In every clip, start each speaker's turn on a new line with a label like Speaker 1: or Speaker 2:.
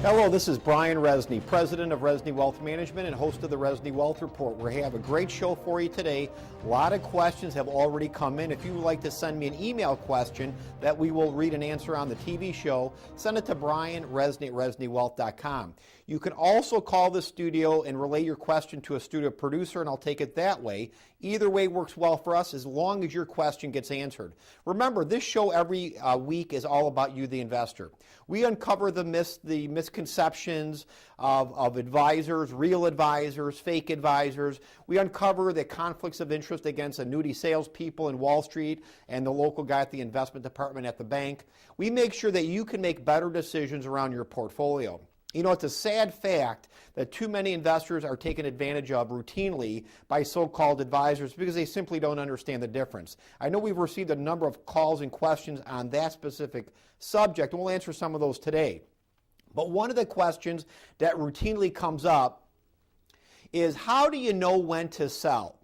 Speaker 1: Hello, this is Brian Rezny, president of Rezny Wealth Management and host of the Rezny Wealth Report. We have a great show for you today. A lot of questions have already come in. If you would like to send me an email question that we will read and answer on the TV show, send it to brianrezny@reznywealth.com. You can also call the studio and relay your question to a studio producer, and I'll take it that way. Either way works well for us as long as your question gets answered. Remember, this show every week is all about you, the investor. We uncover the misconceptions of advisors, real advisors, fake advisors. We uncover the conflicts of interest against annuity salespeople in Wall Street and the local guy at the investment department at the bank. We make sure that you can make better decisions around your portfolio. You know, it's a sad fact that too many investors are taken advantage of routinely by so-called advisors because they simply don't understand the difference. I know we've received a number of calls and questions on that specific subject, and we'll answer some of those today. But one of the questions that routinely comes up is, how do you know when to sell?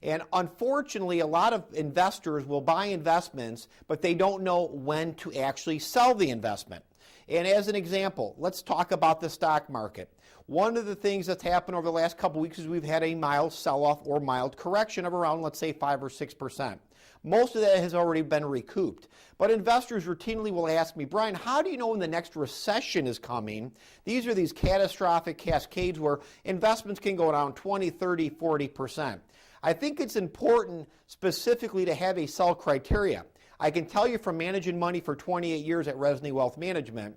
Speaker 1: And unfortunately, a lot of investors will buy investments, but they don't know when to actually sell the investment. And as an example, let's talk about the stock market. One of the things that's happened over the last couple of weeks is we've had a mild sell-off or mild correction of around, let's say, 5 or 6%. Most of that has already been recouped. But investors routinely will ask me, Brian, how do you know when the next recession is coming? These are these catastrophic cascades where investments can go down 20, 30, 40%. I think it's important specifically to have a sell criteria. I can tell you from managing money for 28 years at Rezny Wealth Management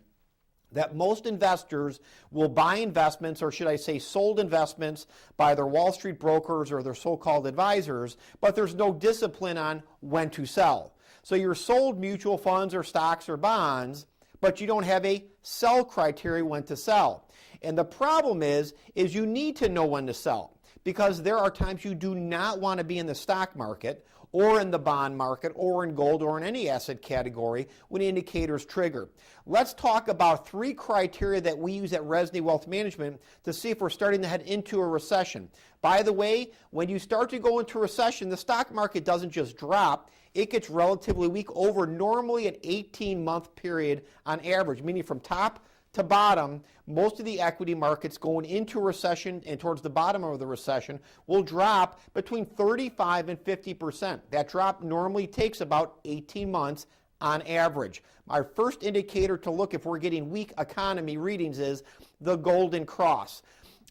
Speaker 1: that most investors will buy investments, or should I say sold investments, by their Wall Street brokers or their so-called advisors, but there's no discipline on when to sell. So you're sold mutual funds or stocks or bonds, but you don't have a sell criteria when to sell. And the problem is you need to know when to sell, because there are times you do not want to be in the stock market or in the bond market or in gold or in any asset category when indicators trigger. Let's talk about 3 criteria that we use at Rezny Wealth Management to see if we're starting to head into a recession. By the way, when you start to go into a recession, the stock market doesn't just drop, it gets relatively weak over normally an 18-month period on average, meaning from top to bottom. Most of the equity markets going into a recession and towards the bottom of the recession will drop between 35 and 50%. That drop normally takes about 18 months on average. Our first indicator to look if we're getting weak economy readings is the golden cross.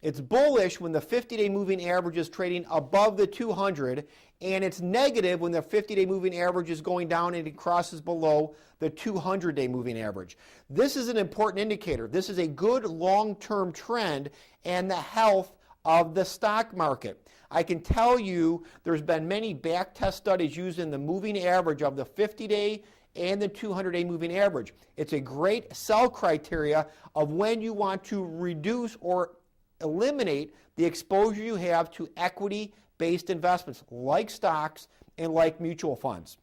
Speaker 1: It's bullish when the 50-day moving average is trading above the 200, and it's negative when the 50-day moving average is going down and it crosses below the 200-day moving average. This is an important indicator. This is a good long-term trend and the health of the stock market. I can tell you there's been many back test studies using the moving average of the 50-day and the 200-day moving average. It's a great sell criteria of when you want to reduce or eliminate the exposure you have to equity-based investments like stocks and like mutual funds.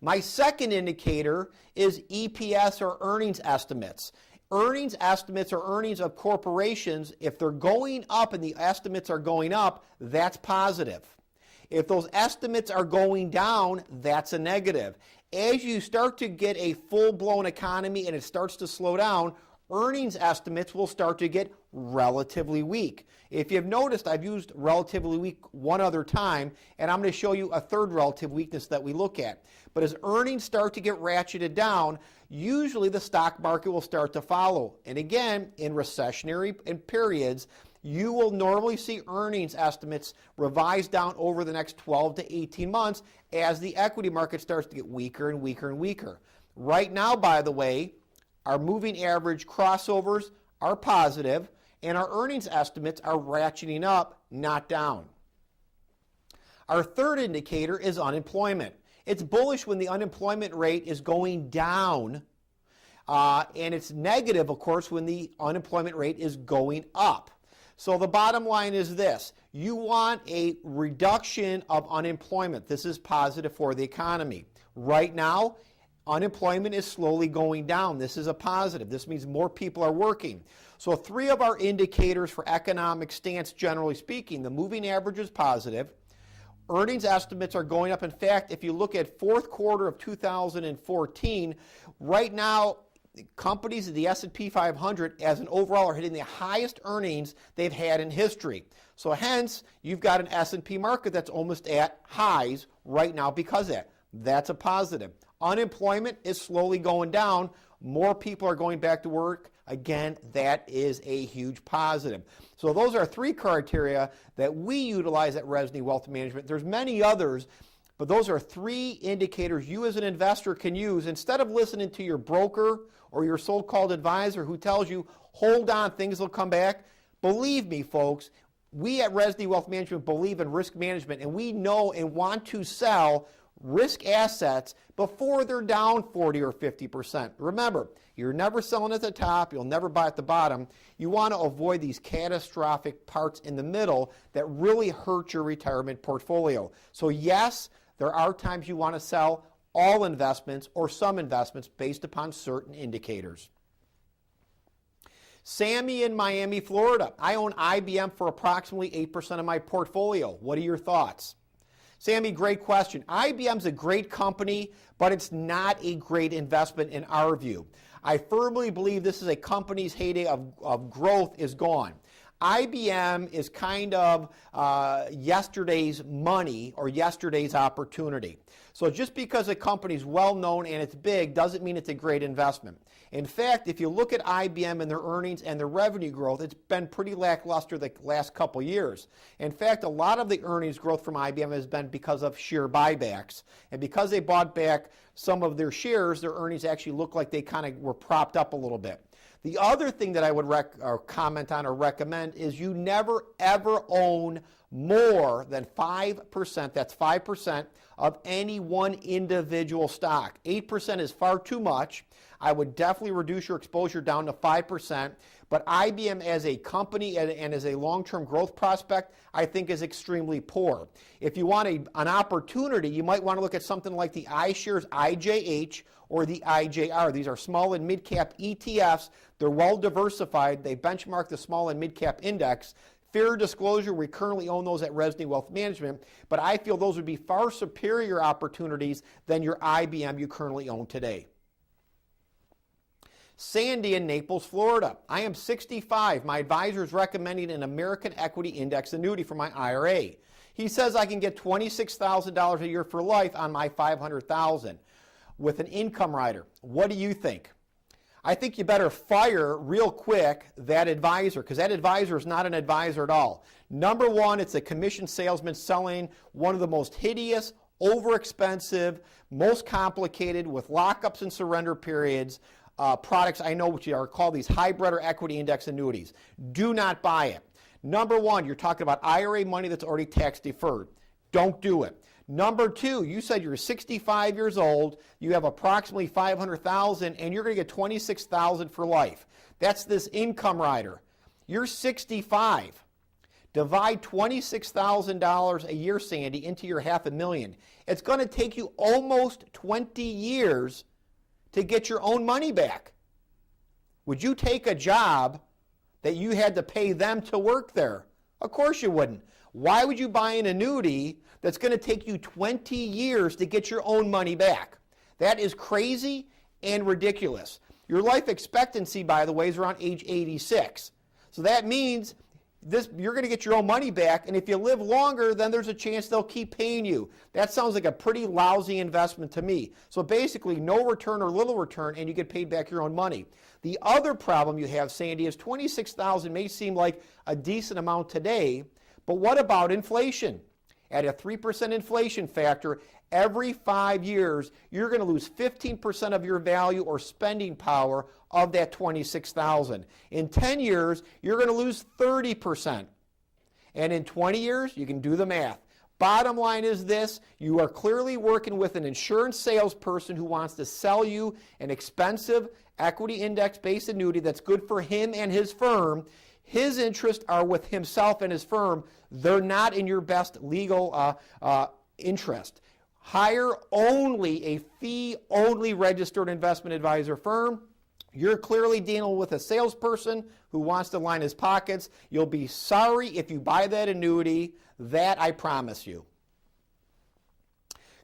Speaker 1: My second indicator is EPS, or earnings estimates. Earnings estimates or earnings of corporations, if they're going up and the estimates are going up, that's positive. If those estimates are going down, that's a negative. As you start to get a full-blown economy and it starts to slow down, earnings estimates will start to get relatively weak. If you've noticed, I've used relatively weak one other time, and I'm going to show you a third relative weakness that we look at. But as earnings start to get ratcheted down, usually the stock market will start to follow. And again, in recessionary periods, you will normally see earnings estimates revised down over the next 12 to 18 months as the equity market starts to get weaker and weaker and weaker. Right now, by the way, our moving average crossovers are positive, and our earnings estimates are ratcheting up, not down. Our third indicator is unemployment. It's bullish when the unemployment rate is going down, and it's negative, of course, when the unemployment rate is going up. So the bottom line is this: you want a reduction of unemployment. This is positive for the economy. Right now, unemployment is slowly going down. This is a positive. This means more people are working. So 3 of our indicators for economic stance, generally speaking: the moving average is positive, earnings estimates are going up. In fact, if you look at fourth quarter of 2014, right now companies in the S&P 500 as an overall are hitting the highest earnings they've had in history. So hence, you've got an S&P market that's almost at highs right now because of that. That's a positive. Unemployment is slowly going down. More people are going back to work. Again, that is a huge positive. So those are three criteria that we utilize at Rezny Wealth Management. There's many others, but those are three indicators you as an investor can use instead of listening to your broker or your so-called advisor who tells you, hold on, things will come back. Believe me, folks, we at Rezny Wealth Management believe in risk management, and we know and want to sell risk assets before they're down 40 or 50%. Remember, you're never selling at the top, you'll never buy at the bottom. You want to avoid these catastrophic parts in the middle that really hurt your retirement portfolio. So yes, there are times you want to sell all investments or some investments based upon certain indicators. Sammy in Miami, Florida. I own IBM for approximately 8% of my portfolio. What are your thoughts? Sammy, great question. IBM's a great company, but it's not a great investment in our view. I firmly believe this is a company's heyday of growth is gone. IBM is kind of yesterday's money or yesterday's opportunity. So just because a company's well-known and it's big doesn't mean it's a great investment. In fact, if you look at IBM and their earnings and their revenue growth, it's been pretty lackluster the last couple years. In fact, a lot of the earnings growth from IBM has been because of share buybacks. And because they bought back some of their shares, their earnings actually look like they kind of were propped up a little bit. The other thing that I would comment on or recommend is you never ever own more than 5%, that's 5% of any one individual stock. 8% is far too much. I would definitely reduce your exposure down to 5%, but IBM as a company and as a long-term growth prospect, I think is extremely poor. If you want an opportunity, you might want to look at something like the iShares IJH or the IJR. These are small and mid-cap ETFs. They're well diversified. They benchmark the small and mid-cap index. Fair disclosure, we currently own those at Rezny Wealth Management, but I feel those would be far superior opportunities than your IBM you currently own today. Sandy in Naples, Florida. I am 65. My advisor is recommending an American Equity Index annuity for my IRA. He says I can get $26,000 a year for life on my $500,000 with an income rider. What do you think? I think you better fire real quick that advisor, because that advisor is not an advisor at all. Number one, it's a commission salesman selling one of the most hideous, overexpensive, most complicated with lockups and surrender periods products I know, which are called these hybrid or equity index annuities. Do not buy it. Number one, you're talking about IRA money that's already tax deferred. Don't do it. Number two, you said you're 65 years old, you have approximately $500,000, and you're going to get $26,000 for life. That's this income rider. You're 65. Divide $26,000 a year, Sandy, into your $500,000. It's going to take you almost 20 years to get your own money back. Would you take a job that you had to pay them to work there? Of course you wouldn't. Why would you buy an annuity that's going to take you 20 years to get your own money back? That is crazy and ridiculous. Your life expectancy, by the way, is around age 86. So that means you're going to get your own money back, and if you live longer, then there's a chance they'll keep paying you. That sounds like a pretty lousy investment to me. So basically, no return or little return, and you get paid back your own money. The other problem you have, Sandy, is $26,000 may seem like a decent amount today, but what about inflation? At a 3% inflation factor, every 5 years, you're going to lose 15% of your value or spending power of that $26,000. In 10 years, you're going to lose 30%. And in 20 years, you can do the math. Bottom line is this: you are clearly working with an insurance salesperson who wants to sell you an expensive equity index-based annuity that's good for him and his firm. His interests are with himself and his firm. They're not in your best legal interest. Hire only a fee-only registered investment advisor firm. You're clearly dealing with a salesperson who wants to line his pockets. You'll be sorry if you buy that annuity. That I promise you.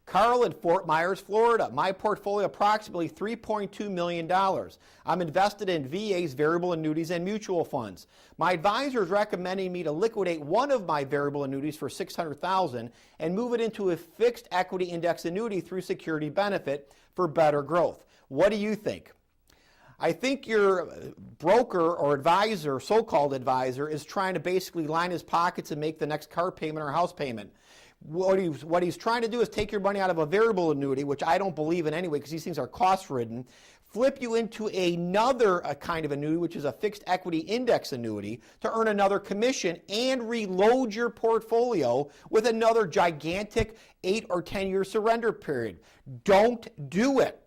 Speaker 1: Carl in Fort Myers, Florida. My portfolio approximately $3.2 million. I'm invested in VAs, variable annuities, and mutual funds. My advisor is recommending me to liquidate one of my variable annuities for $600,000 and move it into a fixed equity index annuity through security benefit for better growth. What do you think? I think your broker or advisor, so-called advisor, is trying to basically line his pockets and make the next car payment or house payment. What he's trying to do is take your money out of a variable annuity, which I don't believe in anyway because these things are cost-ridden, flip you into another kind of annuity, which is a fixed equity index annuity, to earn another commission and reload your portfolio with another gigantic 8 or 10-year surrender period. Don't do it.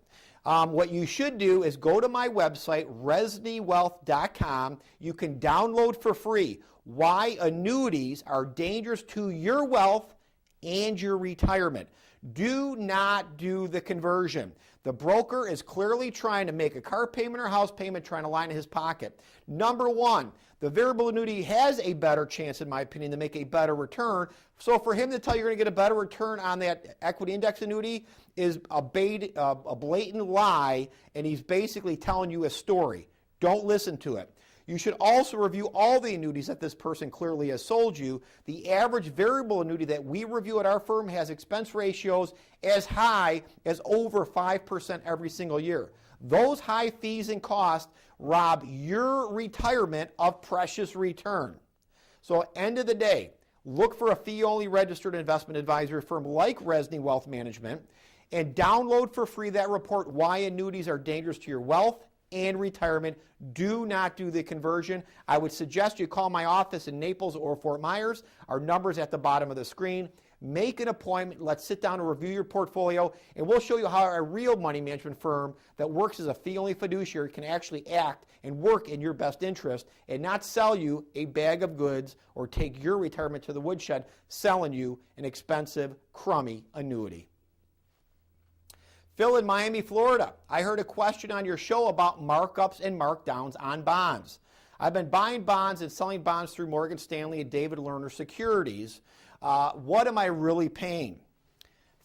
Speaker 1: What you should do is go to my website, reznywealth.com. You can download for free why annuities are dangerous to your wealth and your retirement. Do not do the conversion. The broker is clearly trying to make a car payment or house payment, trying to line his pocket. Number one, the variable annuity has a better chance, in my opinion, to make a better return. So for him to tell you you're going to get a better return on that equity index annuity is a blatant lie, and he's basically telling you a story. Don't listen to it. You should also review all the annuities that this person clearly has sold you. The average variable annuity that we review at our firm has expense ratios as high as over 5% every single year. Those high fees and costs rob your retirement of precious return. So at the end of the day, look for a fee-only registered investment advisory firm like Rezny Wealth Management and download for free that report, Why Annuities Are Dangerous to Your Wealth and Retirement. Do not do the conversion. I would suggest you call my office in Naples or Fort Myers. Our number's at the bottom of the screen. Make an appointment. Let's sit down and review your portfolio, and we'll show you how a real money management firm that works as a fee-only fiduciary can actually act and work in your best interest and not sell you a bag of goods or take your retirement to the woodshed selling you an expensive, crummy annuity. Phil in Miami, Florida. I heard a question on your show about markups and markdowns on bonds. I've been buying bonds and selling bonds through Morgan Stanley and David Lerner Securities. What am I really paying?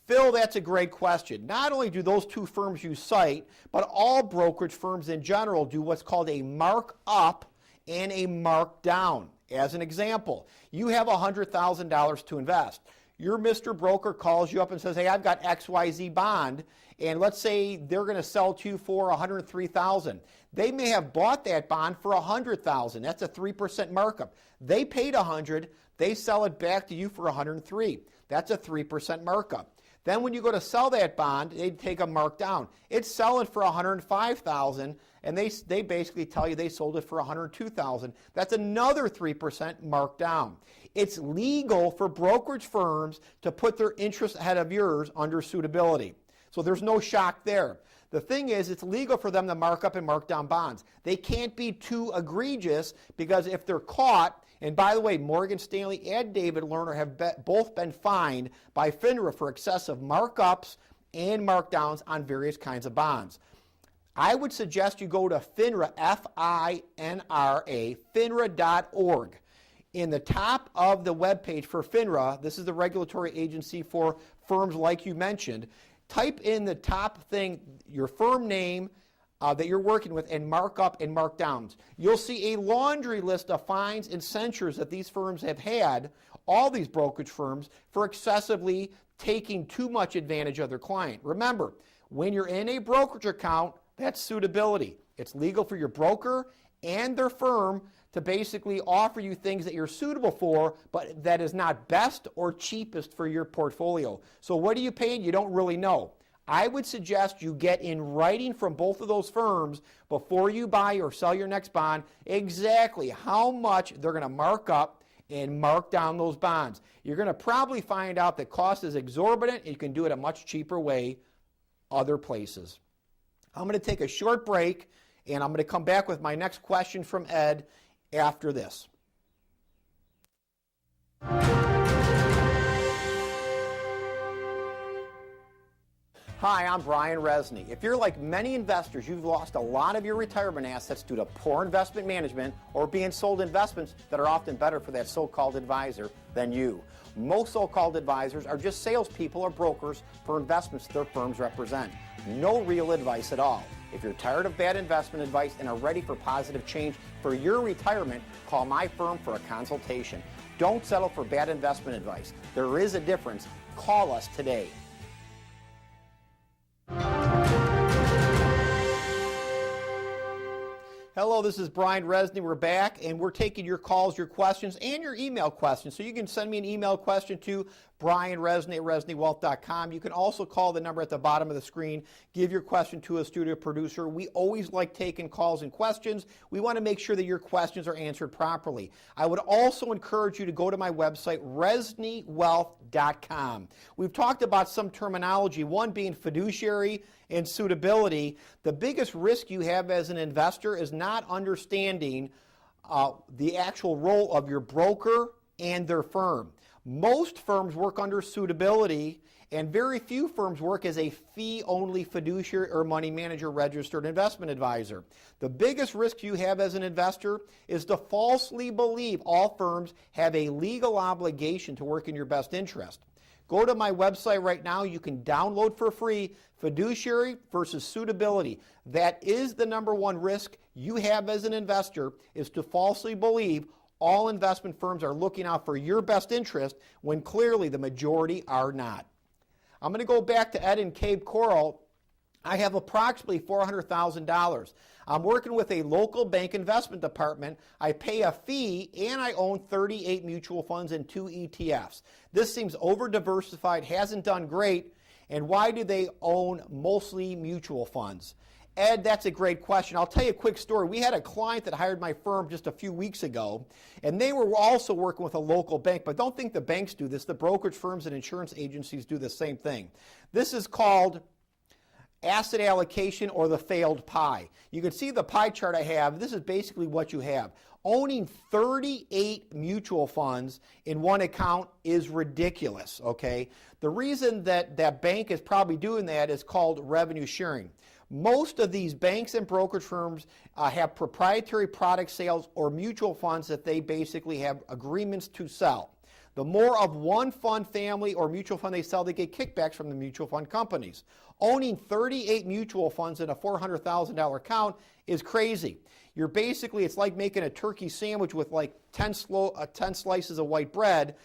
Speaker 1: Phil, that's a great question. Not only do those two firms you cite, but all brokerage firms in general do what's called a markup and a markdown. As an example, you have $100,000 to invest. Your Mr. Broker calls you up and says, hey, I've got XYZ bond, and let's say they're going to sell to you for $103,000. They may have bought that bond for $100,000. That's a 3% markup. They paid $100. They sell it back to you for $103. That's a 3% markup. Then when you go to sell that bond, they take a markdown. It's selling for $105,000, and they basically tell you they sold it for $102,000. That's another 3% markdown. It's legal for brokerage firms to put their interests ahead of yours under suitability. So there's no shock there. The thing is, it's legal for them to mark up and mark down bonds. They can't be too egregious because if they're caught, and by the way, Morgan Stanley and David Lerner have both been fined by FINRA for excessive markups and markdowns on various kinds of bonds. I would suggest you go to FINRA, F-I-N-R-A, FINRA.org. In the top of the webpage for FINRA, this is the regulatory agency for firms like you mentioned, type in the top thing, your firm name that you're working with, and markup and markdowns. You'll see a laundry list of fines and censures that these firms have had, all these brokerage firms, for excessively taking too much advantage of their client. Remember, when you're in a brokerage account, that's suitability. It's legal for your broker and their firm to basically offer you things that you're suitable for, but that is not best or cheapest for your portfolio. So what are you paying? You don't really know. I would suggest you get in writing from both of those firms before you buy or sell your next bond exactly how much they're going to mark up and mark down those bonds. You're going to probably find out that cost is exorbitant and you can do it a much cheaper way other places. I'm going to take a short break and I'm going to come back with my next question from Ed after this. Hi, I'm Brian Rezny. If you're like many investors, you've lost a lot of your retirement assets due to poor investment management or being sold investments that are often better for that so-called advisor than you. Most so-called advisors are just salespeople or brokers for investments their firms represent. No real advice at all. If you're tired of bad investment advice and are ready for positive change for your retirement, call my firm for a consultation. Don't settle for bad investment advice. There is a difference. Call us today. Hello, this is Brian Rezny. We're back, and we're taking your calls, your questions, and your email questions. So you can send me an email question to brianrezny@reznywealth.com. You can also call the number at the bottom of the screen. Give your question to a studio producer. We always like taking calls and questions. We want to make sure that your questions are answered properly. I would also encourage you to go to my website, reznywealth.com. We've talked about some terminology, one being fiduciary and suitability. The biggest risk you have as an investor is not understanding the actual role of your broker and their firm. Most firms work under suitability, and very few firms work as a fee-only fiduciary or money manager registered investment advisor. The biggest risk you have as an investor is to falsely believe all firms have a legal obligation to work in your best interest. Go to my website right now. You can download for free Fiduciary versus Suitability. That is the number one risk you have as an investor, is to falsely believe all investment firms are looking out for your best interest when clearly the majority are not. I'm going to go back to Ed in Cape Coral. I have approximately $400,000. I'm working with a local bank investment department. I pay a fee, and I own 38 mutual funds and 2 ETFs. This seems over-diversified, hasn't done great, and why do they own mostly mutual funds? Ed, that's a great question. I'll tell you a quick story. We had a client that hired my firm just a few weeks ago, and they were also working with a local bank, but don't think the banks do this. The brokerage firms and insurance agencies do the same thing. This is called asset allocation, or the failed pie. You can see the pie chart I have. This is basically what you have. Owning 38 mutual funds in one account is ridiculous, okay? The reason that that bank is probably doing that is called revenue sharing. Most of these banks and brokerage firms have proprietary product sales or mutual funds that they basically have agreements to sell. The more of one fund family or mutual fund they sell, they get kickbacks from the mutual fund companies. Owning 38 mutual funds in a $400,000 account is crazy. You're basically, it's like making a turkey sandwich with like 10 slices of white bread,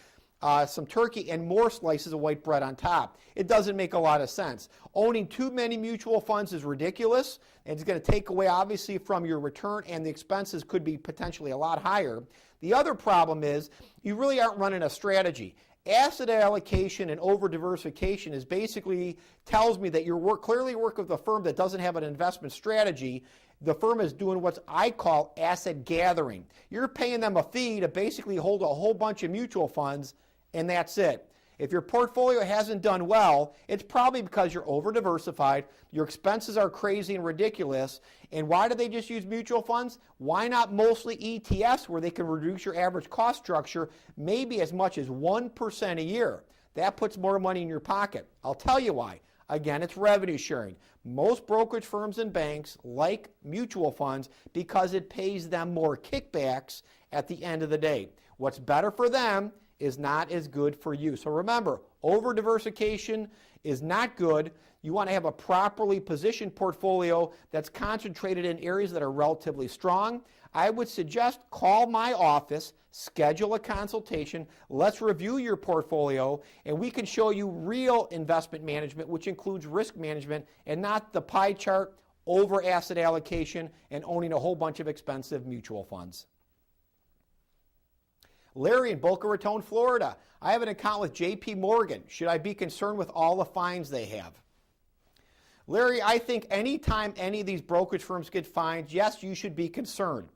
Speaker 1: some turkey, and more slices of white bread on top. It doesn't make a lot of sense. Owning too many mutual funds is ridiculous, and it's going to take away, obviously, from your return, and the expenses could be potentially a lot higher. The other problem is you really aren't running a strategy. Asset allocation and over-diversification is basically tells me that you're clearly working with a firm that doesn't have an investment strategy. The firm is doing what I call asset gathering. You're paying them a fee to basically hold a whole bunch of mutual funds, and that's it. If your portfolio hasn't done well, it's probably because you're over-diversified, your expenses are crazy and ridiculous, and why do they just use mutual funds? Why not mostly ETFs, where they can reduce your average cost structure maybe as much as 1% a year? That puts more money in your pocket. I'll tell you why. Again, it's revenue sharing. Most brokerage firms and banks like mutual funds because it pays them more kickbacks at the end of the day. What's better for them is not as good for you. So remember, over-diversification is not good. You want to have a properly positioned portfolio that's concentrated in areas that are relatively strong. I would suggest call my office, schedule a consultation, let's review your portfolio, and we can show you real investment management, which includes risk management and not the pie chart, over asset allocation, and owning a whole bunch of expensive mutual funds. Larry in Boca Raton, Florida. I have an account with JP Morgan. Should I be concerned with all the fines they have? Larry, I think anytime any of these brokerage firms get fines, yes, you should be concerned.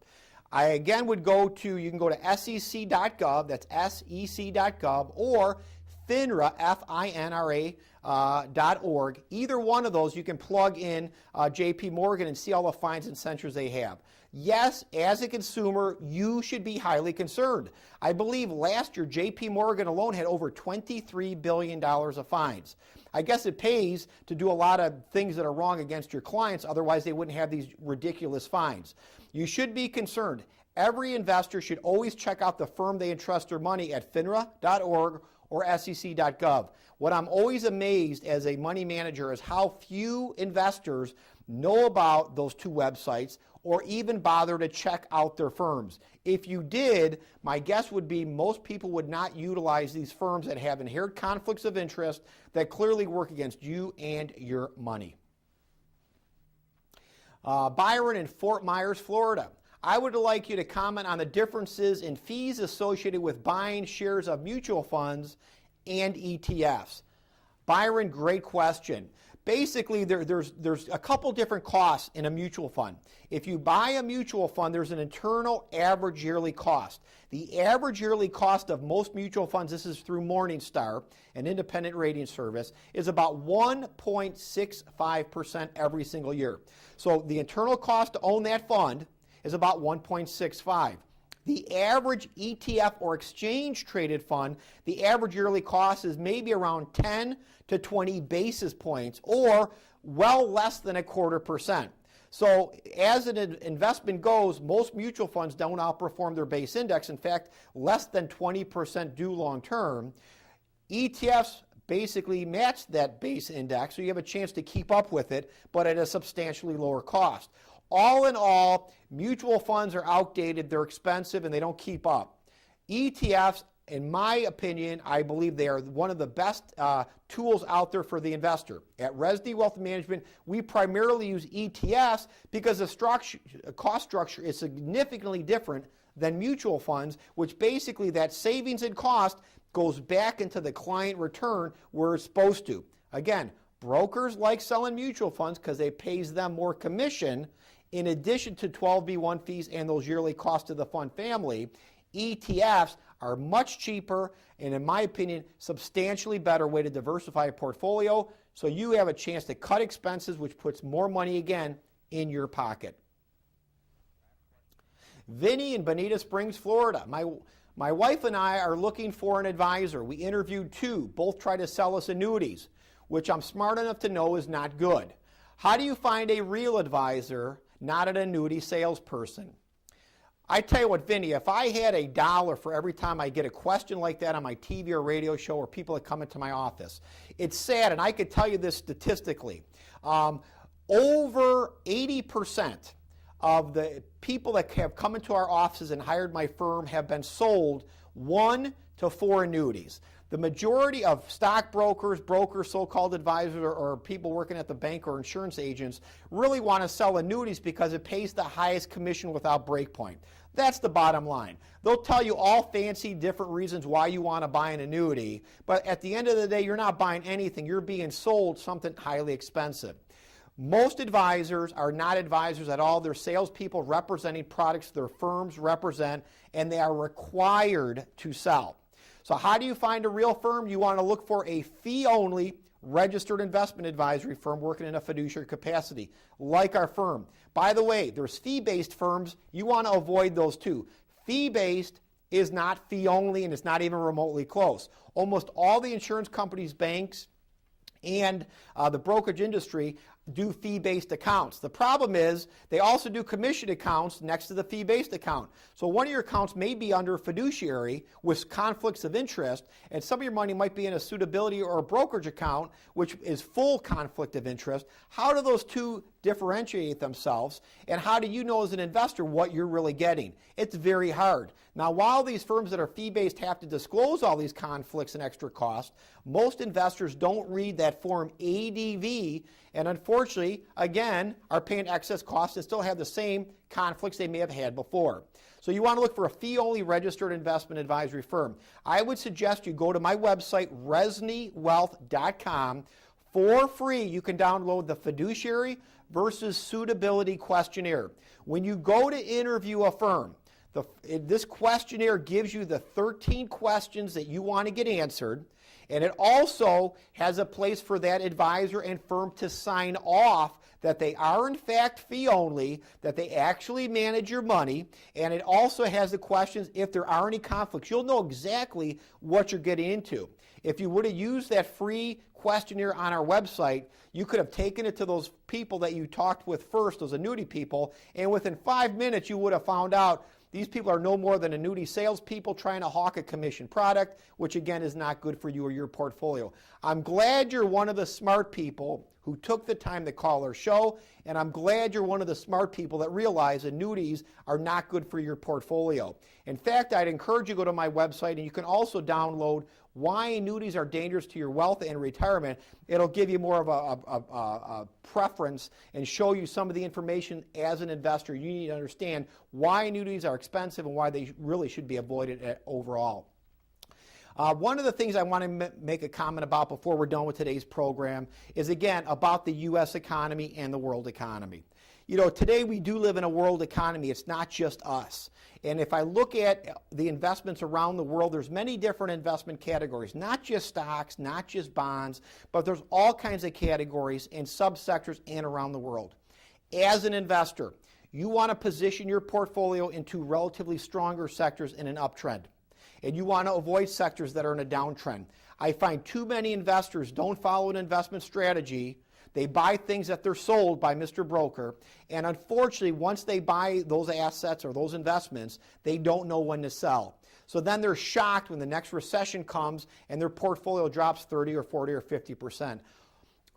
Speaker 1: I again would go to, you can go to sec.gov, that's sec.gov, or FINRA, FINRA.org. Either one of those, you can plug in JP Morgan and see all the fines and censures they have. Yes, as a consumer, you should be highly concerned. I believe last year, JP Morgan alone had over $23 billion of fines. I guess it pays to do a lot of things that are wrong against your clients, otherwise they wouldn't have these ridiculous fines. You should be concerned. Every investor should always check out the firm they entrust their money at FINRA.org or sec.gov. What I'm always amazed as a money manager is how few investors know about those two websites or even bother to check out their firms. If you did, my guess would be most people would not utilize these firms that have inherent conflicts of interest that clearly work against you and your money. Byron in Fort Myers, Florida. I would like you to comment on the differences in fees associated with buying shares of mutual funds and ETFs. Byron, great question. Basically, there's a couple different costs in a mutual fund. If you buy a mutual fund, there's an internal average yearly cost. The average yearly cost of most mutual funds, this is through Morningstar, an independent rating service, is about 1.65% every single year. So the internal cost to own that fund is about 1.65. The average ETF or exchange traded fund, the average yearly cost is maybe around 10 to 20 basis points, or well less than 0.25%. So as an investment goes, most mutual funds don't outperform their base index. In fact, less than 20% do long term. ETFs basically match that base index, so you have a chance to keep up with it, but at a substantially lower cost. All in all, mutual funds are outdated, they're expensive, and they don't keep up. ETFs, in my opinion, I believe they are one of the best tools out there for the investor. At Rezny Wealth Management, we primarily use ETFs because the cost structure is significantly different than mutual funds, which basically that savings and cost goes back into the client return where it's supposed to. Again, brokers like selling mutual funds because it pays them more commission in addition to 12b1 fees and those yearly costs to the fund family. ETFs are much cheaper and, in my opinion, substantially better way to diversify a portfolio so you have a chance to cut expenses, which puts more money again in your pocket. Vinny in Bonita Springs, Florida. My wife and I are looking for an advisor. We interviewed two. Both try to sell us annuities, which I'm smart enough to know is not good. How do you find a real advisor, not an annuity salesperson? I tell you what, Vinny, if I had $1 for every time I get a question like that on my TV or radio show or people that come into my office, it's sad, and I could tell you this statistically. Over 80% of the people that have come into our offices and hired my firm have been sold 1 to 4 annuities. The majority of stockbrokers, brokers, so-called advisors, or people working at the bank or insurance agents really want to sell annuities because it pays the highest commission without breakpoint. That's the bottom line. They'll tell you all fancy different reasons why you want to buy an annuity, but at the end of the day, you're not buying anything. You're being sold something highly expensive. Most advisors are not advisors at all. They're salespeople representing products their firms represent, and they are required to sell. So how do you find a real firm? You want to look for a fee-only registered investment advisory firm working in a fiduciary capacity, like our firm. By the way, there's fee-based firms. You want to avoid those too. Fee-based is not fee-only, and it's not even remotely close. Almost all the insurance companies, banks, and the brokerage industry do fee-based accounts. The problem is they also do commission accounts next to the fee-based account. So one of your accounts may be under fiduciary with conflicts of interest, and some of your money might be in a suitability or a brokerage account, which is full conflict of interest. How do those two differentiate themselves, and how do you know as an investor what you're really getting? It's very hard. Now, while these firms that are fee-based have to disclose all these conflicts and extra costs, most investors don't read that Form ADV, and unfortunately, again, are paying excess costs and still have the same conflicts they may have had before. So you want to look for a fee-only registered investment advisory firm. I would suggest you go to my website, reznywealth.com. For free, you can download the fiduciary versus suitability questionnaire. When you go to interview a firm, this questionnaire gives you the 13 questions that you want to get answered, and it also has a place for that advisor and firm to sign off that they are in fact fee only, that they actually manage your money, and it also has the questions if there are any conflicts. You'll know exactly what you're getting into. If you would have used that free questionnaire on our website, you could have taken it to those people that you talked with first, those annuity people, and within 5 minutes you would have found out These people are no more than annuity salespeople trying to hawk a commission product, which again is not good for you or your portfolio. I'm glad you're one of the smart people who took the time to call our show, and I'm glad you're one of the smart people that realize annuities are not good for your portfolio. In fact, I'd encourage you to go to my website, and you can also download Why Annuities Are Dangerous to Your Wealth and Retirement. It'll give you more of a preference and show you some of the information as an investor. You need to understand why annuities are expensive and why they really should be avoided overall. One of the things I want to make a comment about before we're done with today's program is, again, about the U.S. economy and the world economy. You know, today we do live in a world economy. It's not just us. And if I look at the investments around the world, there's many different investment categories, not just stocks, not just bonds, but there's all kinds of categories and subsectors and around the world. As an investor, you want to position your portfolio into relatively stronger sectors in an uptrend. And you want to avoid sectors that are in a downtrend. I find too many investors don't follow an investment strategy. They buy things that they're sold by Mr. Broker, and unfortunately, once they buy those assets or those investments, they don't know when to sell. So then they're shocked when the next recession comes and their portfolio drops 30 or 40 or 50%.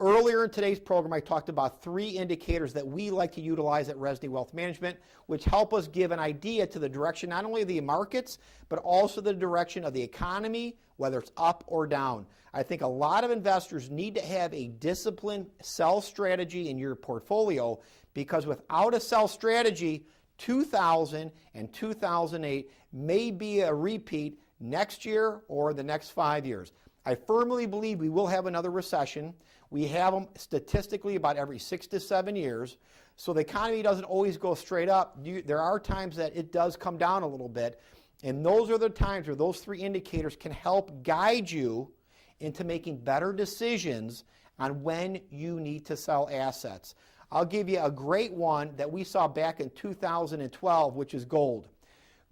Speaker 1: Earlier in today's program, I talked about 3 indicators that we like to utilize at Rezny Wealth Management, which help us give an idea to the direction not only of the markets, but also the direction of the economy, whether it's up or down. I think a lot of investors need to have a disciplined sell strategy in your portfolio, because without a sell strategy, 2000 and 2008 may be a repeat next year or the next 5 years. I firmly believe we will have another recession. We have them statistically about every 6 to 7 years. So the economy doesn't always go straight up. There are times that it does come down a little bit. And those are the times where those 3 indicators can help guide you into making better decisions on when you need to sell assets. I'll give you a great one that we saw back in 2012, which is gold.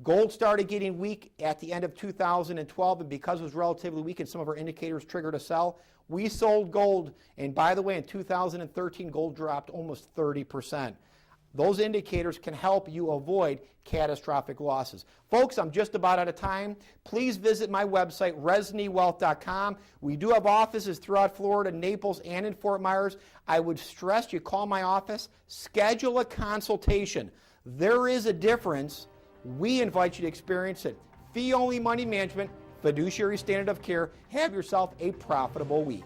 Speaker 1: Gold started getting weak at the end of 2012, and because it was relatively weak and some of our indicators triggered a sell, we sold gold. And by the way, in 2013, gold dropped almost 30%. Those indicators can help you avoid catastrophic losses. Folks, I'm just about out of time. Please visit my website, reznywealth.com. We do have offices throughout Florida, Naples, and in Fort Myers. I would stress you call my office, schedule a consultation. There is a difference. We invite you to experience it. Fee-only money management, fiduciary standard of care. Have yourself a profitable week.